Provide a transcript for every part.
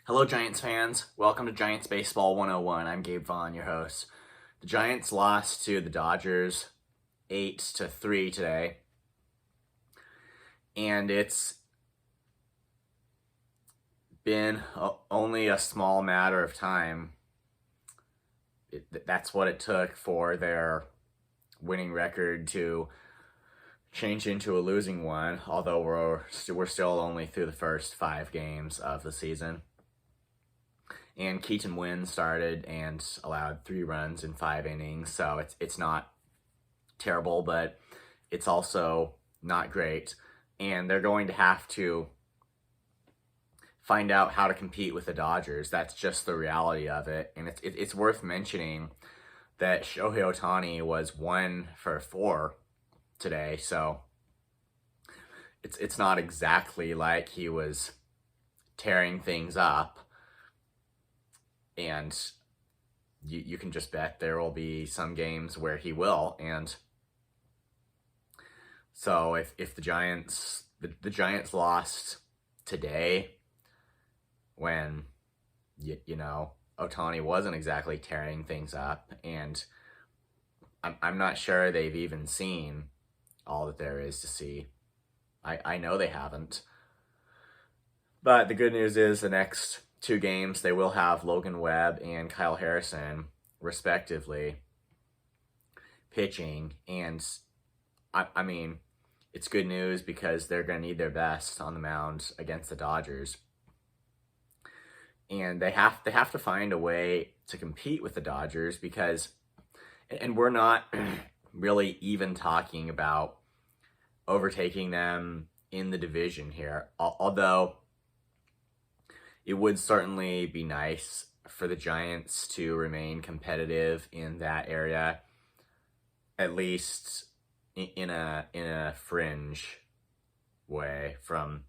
Hello, Giants fans. Welcome to Giants Baseball 101. I'm Gabe Vaughn, your host. The Giants lost to the Dodgers 8-3 today, and it's been only a small matter of time. That's what it took for their winning record to change into a losing one, although we're still only through the first 5 games of the season. And Keaton Wynn started and allowed 3 runs in 5 innings, so it's not terrible, but it's also not great. And they're going to have to find out how to compete with the Dodgers. That's just the reality of it. And it's worth mentioning that Shohei Ohtani was 1 for 4 today, so it's not exactly like he was tearing things up. And you can just bet there will be some games where he will. And so if the Giants lost today, when you know Ohtani wasn't exactly tearing things up, and I'm not sure they've even seen all that there is to see. I know they haven't. But the good news is the next 2 games, they will have Logan Webb and Kyle Harrison, respectively, pitching. And, I mean, it's good news because they're going to need their best on the mound against the Dodgers. And they have to find a way to compete with the Dodgers because, and we're not really even talking about overtaking them in the division here, although it would certainly be nice for the Giants to remain competitive in that area, at least in a fringe way, from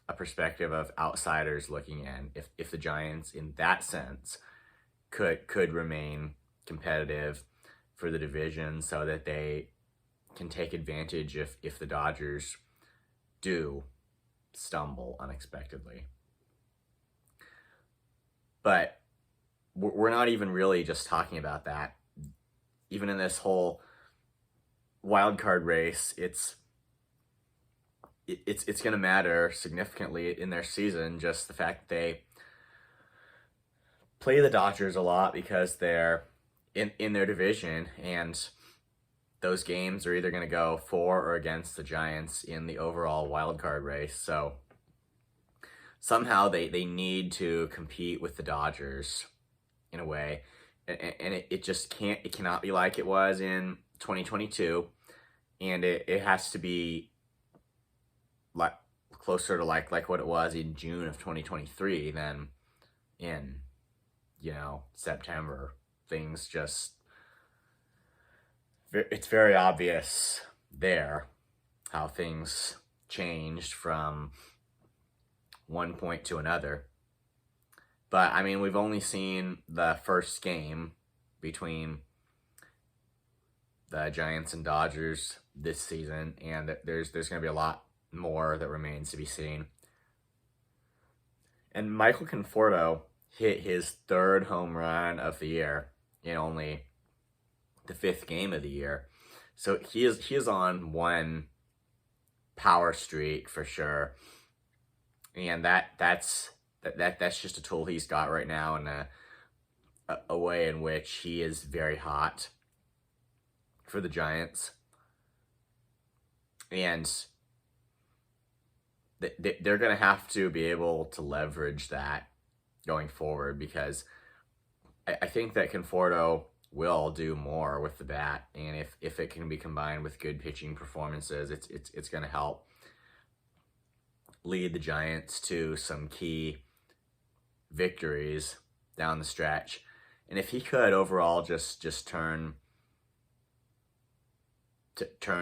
a perspective of outsiders looking in. If the Giants, in that sense, could remain competitive for the division, so that they can take advantage if the Dodgers do stumble unexpectedly. But we're not even really just talking about that. Even in this whole wild card race, it's going to matter significantly in their season. Just the fact that they play the Dodgers a lot because they're in their division, and those games are either going to go for or against the Giants in the overall wild card race. So somehow they need to compete with the Dodgers in a way. And it just cannot be like it was in 2022. And it has to be like closer to like what it was in June of 2023 than in, September. Things just, it's very obvious there how things changed from one point to another. But I mean, we've only seen the first game between the Giants and Dodgers this season, and there's going to be a lot more that remains to be seen. And Michael Conforto hit his 3rd home run of the year in only the 5th game of the year. So he is on one power streak for sure. And that's just a tool he's got right now, in a way in which he is very hot for the Giants. And they're going to have to be able to leverage that going forward, because I think that Conforto will do more with the bat, and if it can be combined with good pitching performances, it's going to help lead the Giants to some key victories down the stretch. And if he could overall just turn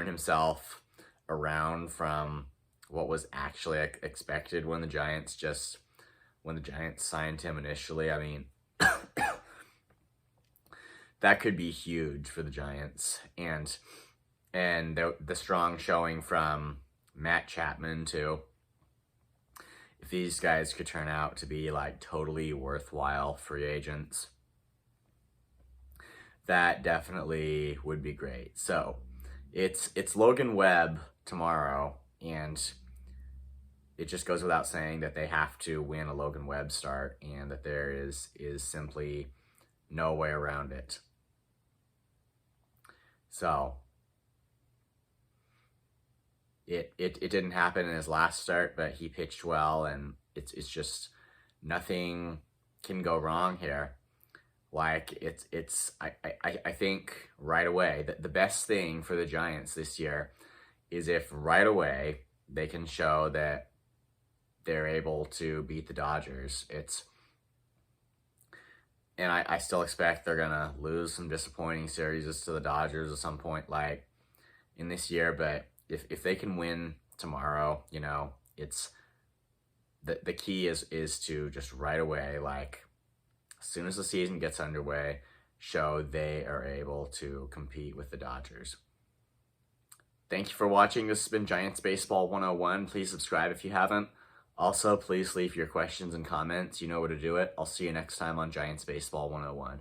himself around from what was actually expected when the Giants signed him initially, I mean, that could be huge for the Giants. And the strong showing from Matt Chapman too. if these guys could turn out to be like totally worthwhile free agents, that definitely would be great. So it's Logan Webb tomorrow, and it just goes without saying that they have to win a Logan Webb start, and that there is simply no way around it. So it didn't happen in his last start, but he pitched well, and it's just nothing can go wrong here. Like I think right away that the best thing for the Giants this year is if right away they can show that they're able to beat the Dodgers. And I still expect they're gonna lose some disappointing series to the Dodgers at some point, like in this year. But if they can win tomorrow, you know, it's the key is to just right away, like as soon as the season gets underway, show they are able to compete with the Dodgers. Thank you for watching. This has been Giants Baseball 101. Please subscribe if you haven't. Also, please leave your questions and comments. You know where to do it. I'll see you next time on Giants Baseball 101.